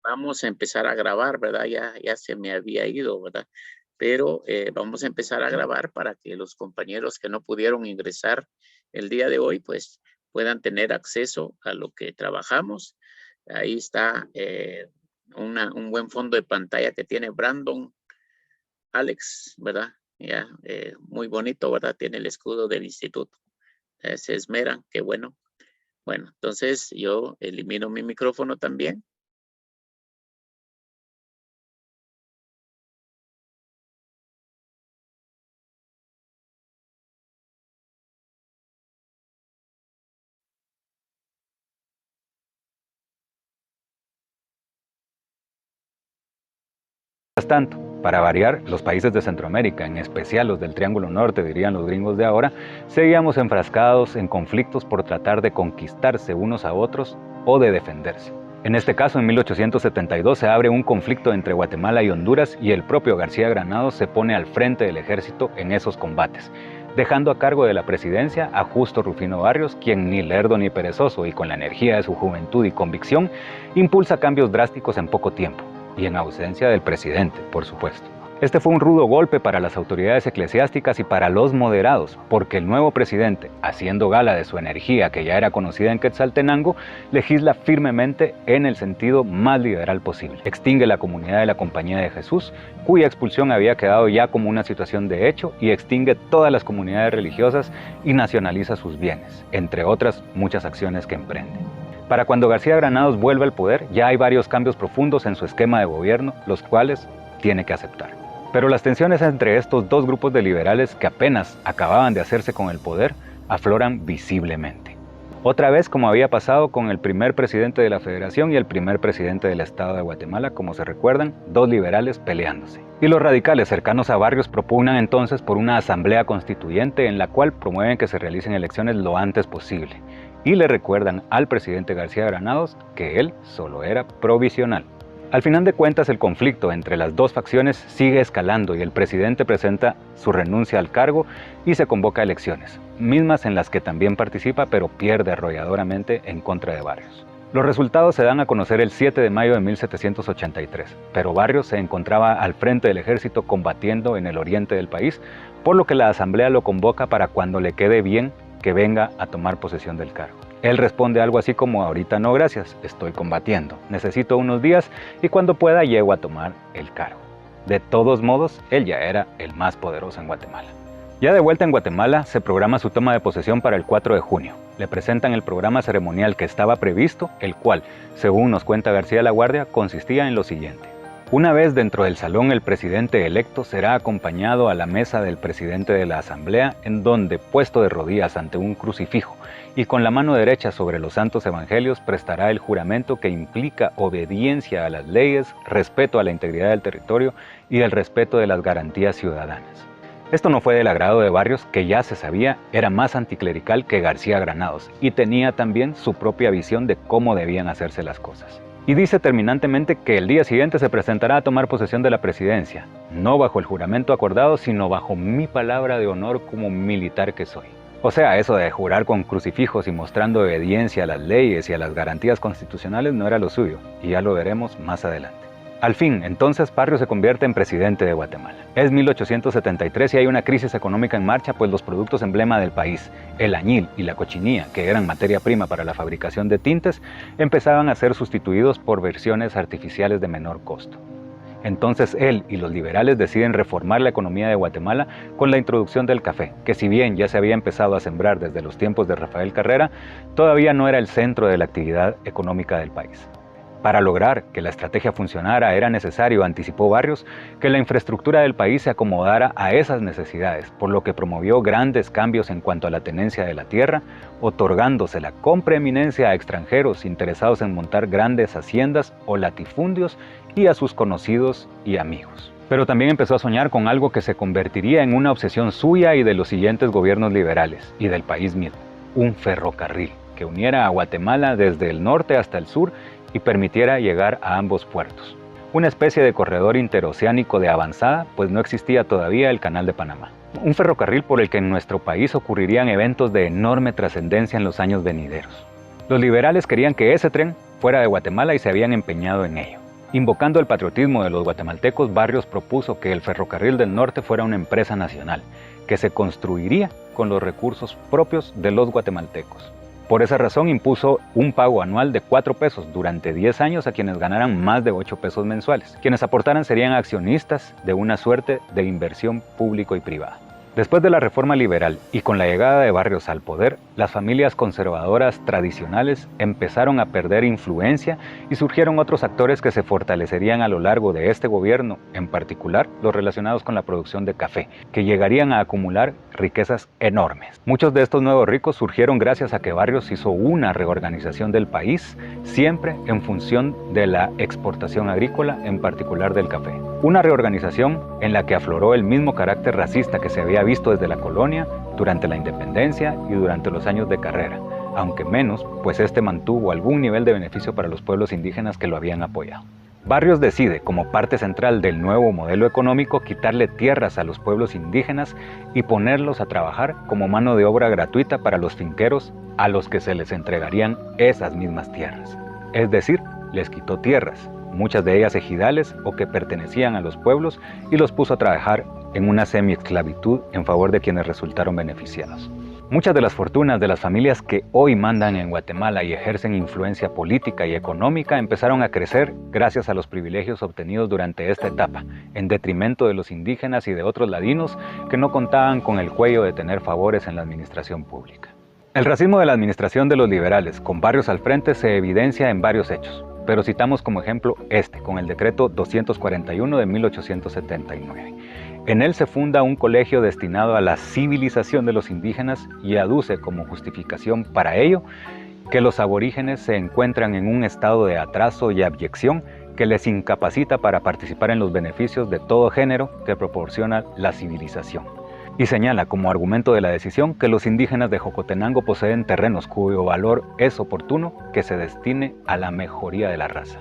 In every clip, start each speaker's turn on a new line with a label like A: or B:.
A: vamos a empezar a grabar, ¿verdad? Ya se me había ido, ¿verdad? Pero vamos a empezar a grabar para que los compañeros que no pudieron ingresar el día de hoy, pues puedan tener acceso a lo que trabajamos. Ahí está un buen fondo de pantalla que tiene Brandon, Alex, ¿verdad? Ya, muy bonito, ¿verdad? Tiene el escudo del instituto. Se esmeran, qué bueno. Bueno, entonces yo elimino mi micrófono también.
B: Mientras tanto, para variar, los países de Centroamérica, en especial los del Triángulo Norte, dirían los gringos de ahora, seguíamos enfrascados en conflictos por tratar de conquistarse unos a otros o de defenderse. En este caso, en 1872 se abre un conflicto entre Guatemala y Honduras y el propio García Granados se pone al frente del ejército en esos combates, dejando a cargo de la presidencia a Justo Rufino Barrios, quien ni lerdo ni perezoso y con la energía de su juventud y convicción, impulsa cambios drásticos en poco tiempo. Y en ausencia del presidente, por supuesto. Este fue un rudo golpe para las autoridades eclesiásticas y para los moderados, porque el nuevo presidente, haciendo gala de su energía que ya era conocida en Quetzaltenango, legisla firmemente en el sentido más liberal posible. Extingue la comunidad de la Compañía de Jesús, cuya expulsión había quedado ya como una situación de hecho, y extingue todas las comunidades religiosas y nacionaliza sus bienes, entre otras muchas acciones que emprende. Para cuando García Granados vuelva al poder, ya hay varios cambios profundos en su esquema de gobierno, los cuales tiene que aceptar. Pero las tensiones entre estos dos grupos de liberales que apenas acababan de hacerse con el poder, afloran visiblemente. Otra vez, como había pasado con el primer presidente de la Federación y el primer presidente del Estado de Guatemala, como se recuerdan, dos liberales peleándose. Y los radicales cercanos a Barrios propugnan entonces por una asamblea constituyente en la cual promueven que se realicen elecciones lo antes posible. Y le recuerdan al presidente García Granados que él solo era provisional. Al final de cuentas, el conflicto entre las dos facciones sigue escalando y el presidente presenta su renuncia al cargo y se convoca a elecciones, mismas en las que también participa pero pierde arrolladoramente en contra de Barrios. Los resultados se dan a conocer el 7 de mayo de 1783, pero Barrios se encontraba al frente del ejército combatiendo en el oriente del país, por lo que la asamblea lo convoca para cuando le quede bien que venga a tomar posesión del cargo. Él responde algo así como: ahorita no gracias, estoy combatiendo, necesito unos días y cuando pueda llego a tomar el cargo. De todos modos, él ya era el más poderoso en Guatemala. Ya de vuelta en Guatemala, se programa su toma de posesión para el 4 de junio. Le presentan el programa ceremonial que estaba previsto, el cual, según nos cuenta García Laguardia, consistía en lo siguiente. Una vez dentro del salón, el presidente electo será acompañado a la mesa del presidente de la asamblea, en donde, puesto de rodillas ante un crucifijo y con la mano derecha sobre los santos evangelios, prestará el juramento que implica obediencia a las leyes, respeto a la integridad del territorio y el respeto de las garantías ciudadanas. Esto no fue del agrado de Barrios, que ya se sabía era más anticlerical que García Granados y tenía también su propia visión de cómo debían hacerse las cosas. Y dice terminantemente que el día siguiente se presentará a tomar posesión de la presidencia, no bajo el juramento acordado, sino bajo mi palabra de honor como militar que soy. O sea, eso de jurar con crucifijos y mostrando obediencia a las leyes y a las garantías constitucionales no era lo suyo, y ya lo veremos más adelante. Al fin, entonces, Barrios se convierte en presidente de Guatemala. Es 1873 y hay una crisis económica en marcha, pues los productos emblema del país, el añil y la cochinilla, que eran materia prima para la fabricación de tintes, empezaban a ser sustituidos por versiones artificiales de menor costo. Entonces él y los liberales deciden reformar la economía de Guatemala con la introducción del café, que si bien ya se había empezado a sembrar desde los tiempos de Rafael Carrera, todavía no era el centro de la actividad económica del país. Para lograr que la estrategia funcionara era necesario, anticipó Barrios, que la infraestructura del país se acomodara a esas necesidades, por lo que promovió grandes cambios en cuanto a la tenencia de la tierra, otorgándosela con preeminencia a extranjeros interesados en montar grandes haciendas o latifundios y a sus conocidos y amigos. Pero también empezó a soñar con algo que se convertiría en una obsesión suya y de los siguientes gobiernos liberales y del país mismo: un ferrocarril que uniera a Guatemala desde el norte hasta el sur y permitiera llegar a ambos puertos. Una especie de corredor interoceánico de avanzada, pues no existía todavía el Canal de Panamá. Un ferrocarril por el que en nuestro país ocurrirían eventos de enorme trascendencia en los años venideros. Los liberales querían que ese tren fuera de Guatemala y se habían empeñado en ello. Invocando el patriotismo de los guatemaltecos, Barrios propuso que el Ferrocarril del Norte fuera una empresa nacional, que se construiría con los recursos propios de los guatemaltecos. Por esa razón impuso un pago anual de 4 pesos durante 10 años a quienes ganaran más de 8 pesos mensuales. Quienes aportaran serían accionistas de una suerte de inversión público y privada. Después de la reforma liberal y con la llegada de Barrios al poder, las familias conservadoras tradicionales empezaron a perder influencia y surgieron otros actores que se fortalecerían a lo largo de este gobierno, en particular los relacionados con la producción de café, que llegarían a acumular riquezas enormes. Muchos de estos nuevos ricos surgieron gracias a que Barrios hizo una reorganización del país, siempre en función de la exportación agrícola, en particular del café. Una reorganización en la que afloró el mismo carácter racista que se había visto desde la colonia, durante la independencia y durante los años de carrera, aunque menos, pues este mantuvo algún nivel de beneficio para los pueblos indígenas que lo habían apoyado. Barrios decide, como parte central del nuevo modelo económico, quitarle tierras a los pueblos indígenas y ponerlos a trabajar como mano de obra gratuita para los finqueros a los que se les entregarían esas mismas tierras. Es decir, les quitó tierras, muchas de ellas ejidales o que pertenecían a los pueblos, y los puso a trabajar en una semi-esclavitud en favor de quienes resultaron beneficiados. Muchas de las fortunas de las familias que hoy mandan en Guatemala y ejercen influencia política y económica empezaron a crecer gracias a los privilegios obtenidos durante esta etapa, en detrimento de los indígenas y de otros ladinos que no contaban con el cuello de tener favores en la administración pública. El racismo de la administración de los liberales, con Barrios al frente, se evidencia en varios hechos, pero citamos como ejemplo con el decreto 241 de 1879. En él se funda un colegio destinado a la civilización de los indígenas y aduce como justificación para ello que los aborígenes se encuentran en un estado de atraso y abyección que les incapacita para participar en los beneficios de todo género que proporciona la civilización. Y señala como argumento de la decisión que los indígenas de Jocotenango poseen terrenos cuyo valor es oportuno que se destine a la mejoría de la raza.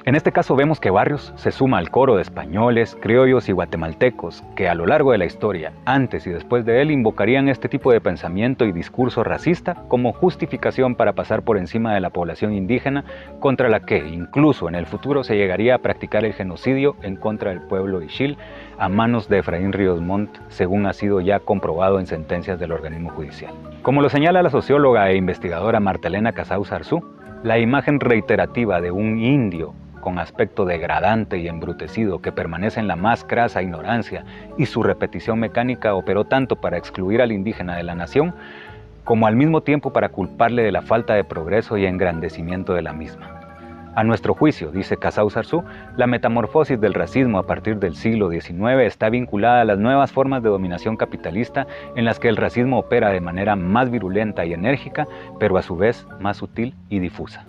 B: En este caso vemos que Barrios se suma al coro de españoles, criollos y guatemaltecos que a lo largo de la historia, antes y después de él, invocarían este tipo de pensamiento y discurso racista como justificación para pasar por encima de la población indígena, contra la que incluso en el futuro se llegaría a practicar el genocidio en contra del pueblo Ixil a manos de Efraín Ríos Montt, según ha sido ya comprobado en sentencias del organismo judicial. Como lo señala la socióloga e investigadora Marta Elena Casaus Arzú, la imagen reiterativa de un indio con aspecto degradante y embrutecido que permanece en la más crasa ignorancia y su repetición mecánica operó tanto para excluir al indígena de la nación como al mismo tiempo para culparle de la falta de progreso y engrandecimiento de la misma. A nuestro juicio, dice Casaus Arzú, la metamorfosis del racismo a partir del siglo XIX está vinculada a las nuevas formas de dominación capitalista en las que el racismo opera de manera más virulenta y enérgica, pero a su vez más sutil y difusa.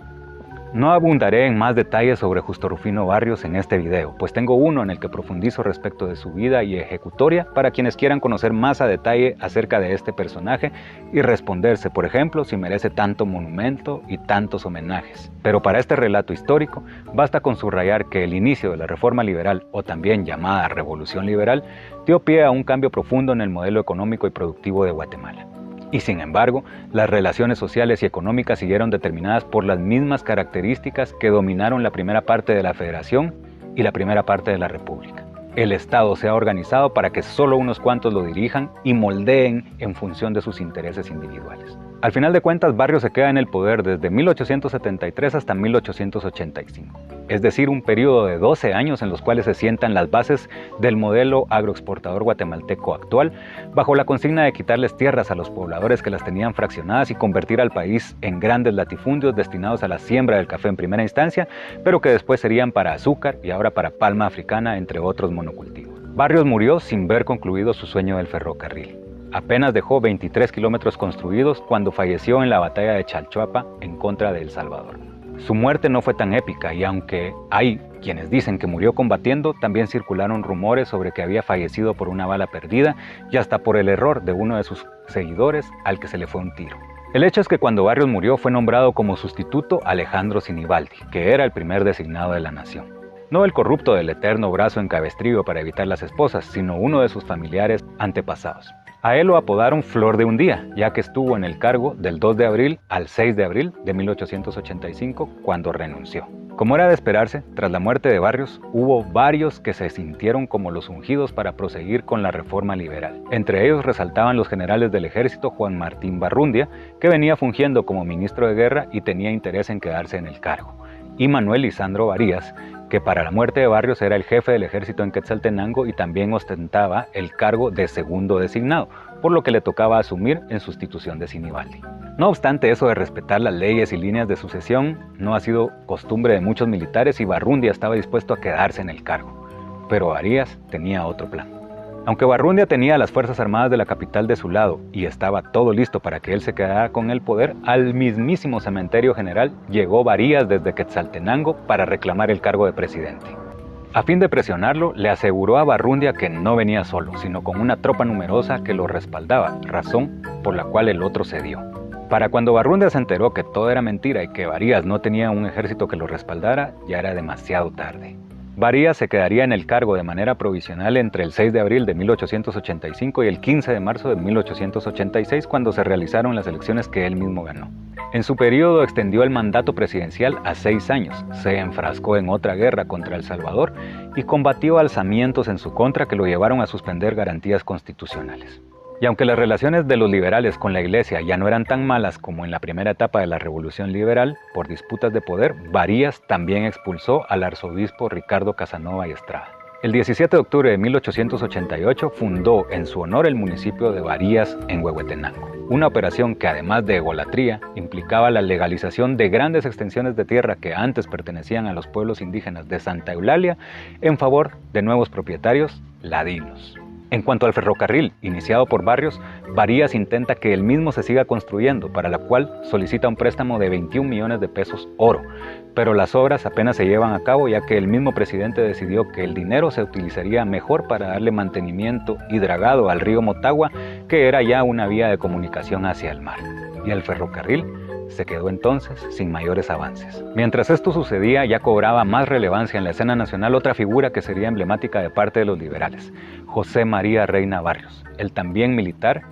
B: No abundaré en más detalles sobre Justo Rufino Barrios en este video, pues tengo uno en el que profundizo respecto de su vida y ejecutoria para quienes quieran conocer más a detalle acerca de este personaje y responderse, por ejemplo, si merece tanto monumento y tantos homenajes. Pero para este relato histórico, basta con subrayar que el inicio de la Reforma Liberal, o también llamada Revolución Liberal, dio pie a un cambio profundo en el modelo económico y productivo de Guatemala. Y sin embargo, las relaciones sociales y económicas siguieron determinadas por las mismas características que dominaron la primera parte de la Federación y la primera parte de la República. El Estado se ha organizado para que solo unos cuantos lo dirijan y moldeen en función de sus intereses individuales. Al final de cuentas, Barrios se queda en el poder desde 1873 hasta 1885, es decir, un periodo de 12 años en los cuales se sientan las bases del modelo agroexportador guatemalteco actual, bajo la consigna de quitarles tierras a los pobladores que las tenían fraccionadas y convertir al país en grandes latifundios destinados a la siembra del café en primera instancia, pero que después serían para azúcar y ahora para palma africana, entre otros monocultivos. Barrios murió sin ver concluido su sueño del ferrocarril. Apenas dejó 23 kilómetros construidos cuando falleció en la batalla de Chalchuapa en contra de El Salvador. Su muerte no fue tan épica y aunque hay quienes dicen que murió combatiendo, también circularon rumores sobre que había fallecido por una bala perdida y hasta por el error de uno de sus seguidores al que se le fue un tiro. El hecho es que cuando Barrios murió fue nombrado como sustituto Alejandro Sinibaldi, que era el primer designado de la nación. No el corrupto del eterno brazo en cabestrillo para evitar las esposas, sino uno de sus familiares antepasados. A él lo apodaron Flor de un Día, ya que estuvo en el cargo del 2 de abril al 6 de abril de 1885, cuando renunció. Como era de esperarse, tras la muerte de Barrios, hubo varios que se sintieron como los ungidos para proseguir con la reforma liberal. Entre ellos resaltaban los generales del ejército Juan Martín Barrundia, que venía fungiendo como ministro de guerra y tenía interés en quedarse en el cargo, y Manuel Lisandro Varías, que para la muerte de Barrios era el jefe del ejército en Quetzaltenango y también ostentaba el cargo de segundo designado, por lo que le tocaba asumir en sustitución de Sinibaldi. No obstante, eso de respetar las leyes y líneas de sucesión no ha sido costumbre de muchos militares y Barrundia estaba dispuesto a quedarse en el cargo. Pero Varías tenía otro plan. Aunque Barrundia tenía a las Fuerzas Armadas de la capital de su lado y estaba todo listo para que él se quedara con el poder, al mismísimo cementerio general llegó Varías desde Quetzaltenango para reclamar el cargo de presidente. A fin de presionarlo, le aseguró a Barrundia que no venía solo, sino con una tropa numerosa que lo respaldaba, razón por la cual el otro cedió. Para cuando Barrundia se enteró que todo era mentira y que Varías no tenía un ejército que lo respaldara, ya era demasiado tarde. Varías se quedaría en el cargo de manera provisional entre el 6 de abril de 1885 y el 15 de marzo de 1886, cuando se realizaron las elecciones que él mismo ganó. En su periodo extendió el mandato presidencial a 6 años, se enfrascó en otra guerra contra El Salvador y combatió alzamientos en su contra que lo llevaron a suspender garantías constitucionales. Y aunque las relaciones de los liberales con la Iglesia ya no eran tan malas como en la primera etapa de la Revolución Liberal, por disputas de poder, Varías también expulsó al arzobispo Ricardo Casanova y Estrada. El 17 de octubre de 1888 fundó en su honor el municipio de Varías en Huehuetenango, una operación que además de egolatría implicaba la legalización de grandes extensiones de tierra que antes pertenecían a los pueblos indígenas de Santa Eulalia en favor de nuevos propietarios ladinos. En cuanto al ferrocarril, iniciado por Barrios, Varías intenta que el mismo se siga construyendo, para la cual solicita un préstamo de 21 millones de pesos oro, pero las obras apenas se llevan a cabo ya que el mismo presidente decidió que el dinero se utilizaría mejor para darle mantenimiento y dragado al río Motagua, que era ya una vía de comunicación hacia el mar, y el ferrocarril se quedó entonces sin mayores avances. Mientras esto sucedía, ya cobraba más relevancia en la escena nacional otra figura que sería emblemática de parte de los liberales, José María Reina Barrios, el también militar,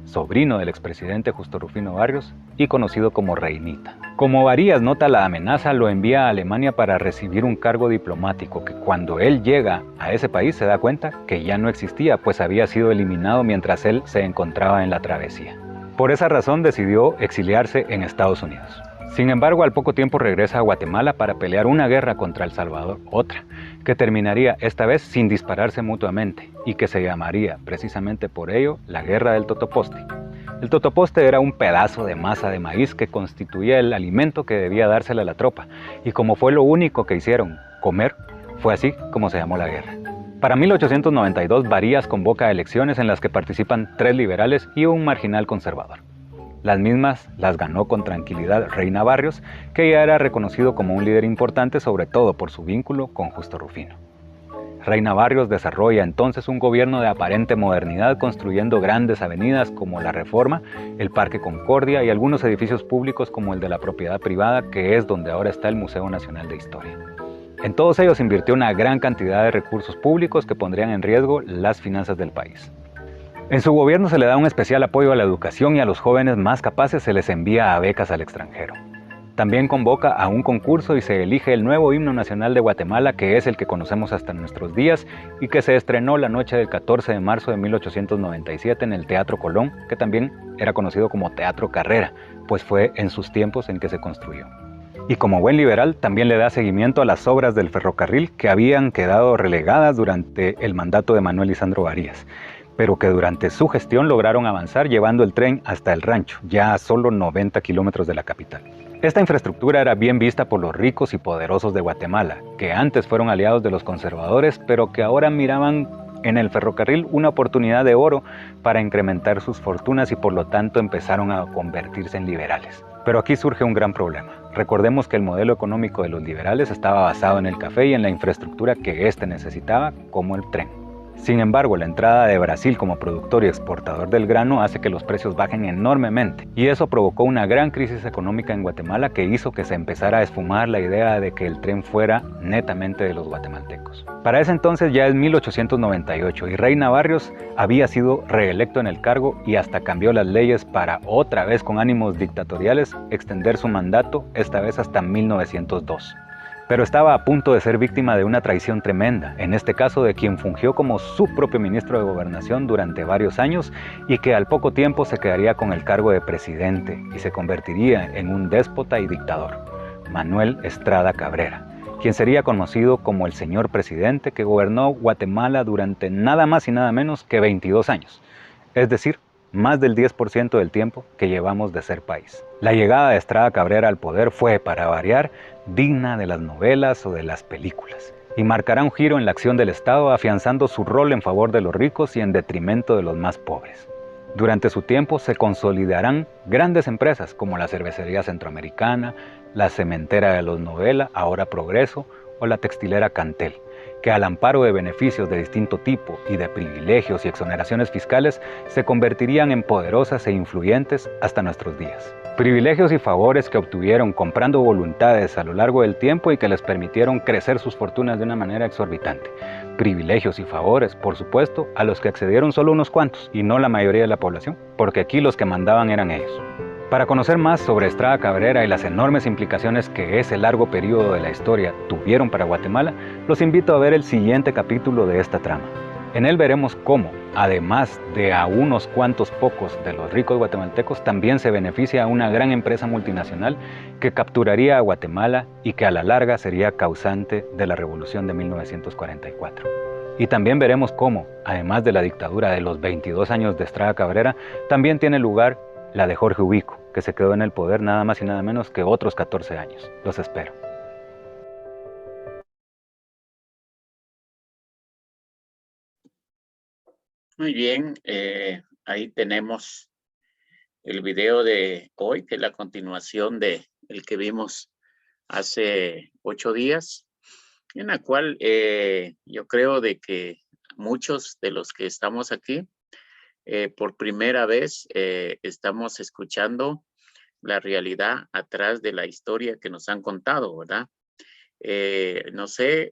B: sobrino del expresidente Justo Rufino Barrios y conocido como Reinita. Como Varías nota la amenaza, lo envía a Alemania para recibir un cargo diplomático que cuando él llega a ese país se da cuenta que ya no existía, pues había sido eliminado mientras él se encontraba en la travesía. Por esa razón decidió exiliarse en Estados Unidos. Sin embargo, al poco tiempo regresa a Guatemala para pelear una guerra contra El Salvador, otra, que terminaría esta vez sin dispararse mutuamente y que se llamaría precisamente por ello la Guerra del Totoposte. El totoposte era un pedazo de masa de maíz que constituía el alimento que debía dársele a la tropa, y como fue lo único que hicieron, comer, fue así como se llamó la guerra. Para 1892, Varías convoca elecciones en las que participan 3 liberales y un marginal conservador. Las mismas las ganó con tranquilidad Reina Barrios, que ya era reconocido como un líder importante, sobre todo por su vínculo con Justo Rufino. Reina Barrios desarrolla entonces un gobierno de aparente modernidad, construyendo grandes avenidas como la Reforma, el Parque Concordia y algunos edificios públicos como el de la propiedad privada, que es donde ahora está el Museo Nacional de Historia. En todos ellos invirtió una gran cantidad de recursos públicos que pondrían en riesgo las finanzas del país. En su gobierno se le da un especial apoyo a la educación y a los jóvenes más capaces se les envía a becas al extranjero. También convoca a un concurso y se elige el nuevo himno nacional de Guatemala, que es el que conocemos hasta nuestros días y que se estrenó la noche del 14 de marzo de 1897 en el Teatro Colón, que también era conocido como Teatro Carrera, pues fue en sus tiempos en que se construyó. Y como buen liberal, también le da seguimiento a las obras del ferrocarril que habían quedado relegadas durante el mandato de Manuel Lisandro Varías, pero que durante su gestión lograron avanzar llevando el tren hasta el rancho, ya a solo 90 kilómetros de la capital. Esta infraestructura era bien vista por los ricos y poderosos de Guatemala, que antes fueron aliados de los conservadores, pero que ahora miraban en el ferrocarril una oportunidad de oro para incrementar sus fortunas y por lo tanto empezaron a convertirse en liberales. Pero aquí surge un gran problema. Recordemos que el modelo económico de los liberales estaba basado en el café y en la infraestructura que éste necesitaba, como el tren. Sin embargo, la entrada de Brasil como productor y exportador del grano hace que los precios bajen enormemente, y eso provocó una gran crisis económica en Guatemala que hizo que se empezara a esfumar la idea de que el tren fuera netamente de los guatemaltecos. Para ese entonces ya es 1898 y Reina Barrios había sido reelecto en el cargo y hasta cambió las leyes para, otra vez con ánimos dictatoriales, extender su mandato, esta vez hasta 1902. Pero estaba a punto de ser víctima de una traición tremenda, en este caso de quien fungió como su propio ministro de Gobernación durante varios años y que al poco tiempo se quedaría con el cargo de presidente y se convertiría en un déspota y dictador, Manuel Estrada Cabrera, quien sería conocido como el señor presidente que gobernó Guatemala durante nada más y nada menos que 22 años, es decir, más del 10% del tiempo que llevamos de ser país. La llegada de Estrada Cabrera al poder fue, para variar, digna de las novelas o de las películas, y marcará un giro en la acción del Estado, afianzando su rol en favor de los ricos y en detrimento de los más pobres. Durante su tiempo se consolidarán grandes empresas como la Cervecería Centroamericana, la Cementera de los Novela, ahora Progreso, o la textilera Cantel, que al amparo de beneficios de distinto tipo y de privilegios y exoneraciones fiscales se convertirían en poderosas e influyentes hasta nuestros días. Privilegios y favores que obtuvieron comprando voluntades a lo largo del tiempo y que les permitieron crecer sus fortunas de una manera exorbitante. Privilegios y favores, por supuesto, a los que accedieron solo unos cuantos y no la mayoría de la población, porque aquí los que mandaban eran ellos. Para conocer más sobre Estrada Cabrera y las enormes implicaciones que ese largo periodo de la historia tuvieron para Guatemala, los invito a ver el siguiente capítulo de esta trama. En él veremos cómo, además de a unos cuantos pocos de los ricos guatemaltecos, también se beneficia a una gran empresa multinacional que capturaría a Guatemala y que a la larga sería causante de la Revolución de 1944. Y también veremos cómo, además de la dictadura de los 22 años de Estrada Cabrera, también tiene lugar la de Jorge Ubico, que se quedó en el poder nada más y nada menos que otros 14 años. Los espero.
A: Muy bien, ahí tenemos el video de hoy, que es la continuación de el que vimos hace 8 días, en la cual yo creo de que muchos de los que estamos aquí, por primera vez estamos escuchando la realidad atrás de la historia que nos han contado, ¿verdad? No sé,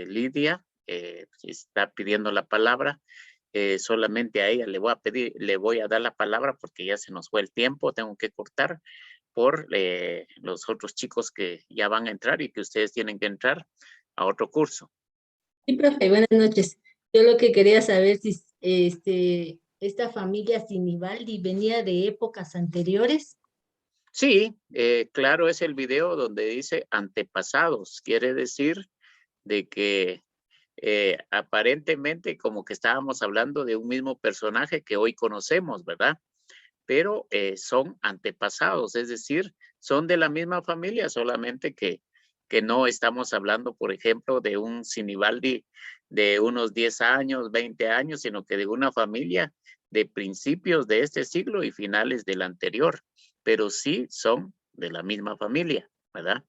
A: Lidia está pidiendo la palabra. Solamente a ella le voy a dar la palabra porque ya se nos fue el tiempo, tengo que cortar por los otros chicos que ya van a entrar y que ustedes tienen que entrar a otro curso.
C: Sí, profe, buenas noches. Yo lo que quería saber si esta familia Sinibaldi venía de épocas anteriores.
A: Sí, claro, es el video donde dice antepasados, quiere decir de que aparentemente como que estábamos hablando de un mismo personaje que hoy conocemos, ¿verdad? Pero son antepasados, es decir, son de la misma familia, solamente que no estamos hablando, por ejemplo, de un Sinibaldi de unos 10 años, 20 años, sino que de una familia de principios de este siglo y finales del anterior, pero sí son de la misma familia, ¿verdad?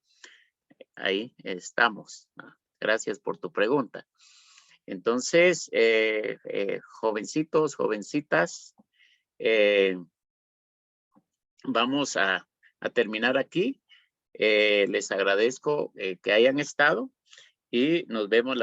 A: Ahí estamos. Gracias por tu pregunta. Entonces, jovencitos, jovencitas, vamos a terminar aquí. Les agradezco que hayan estado y nos vemos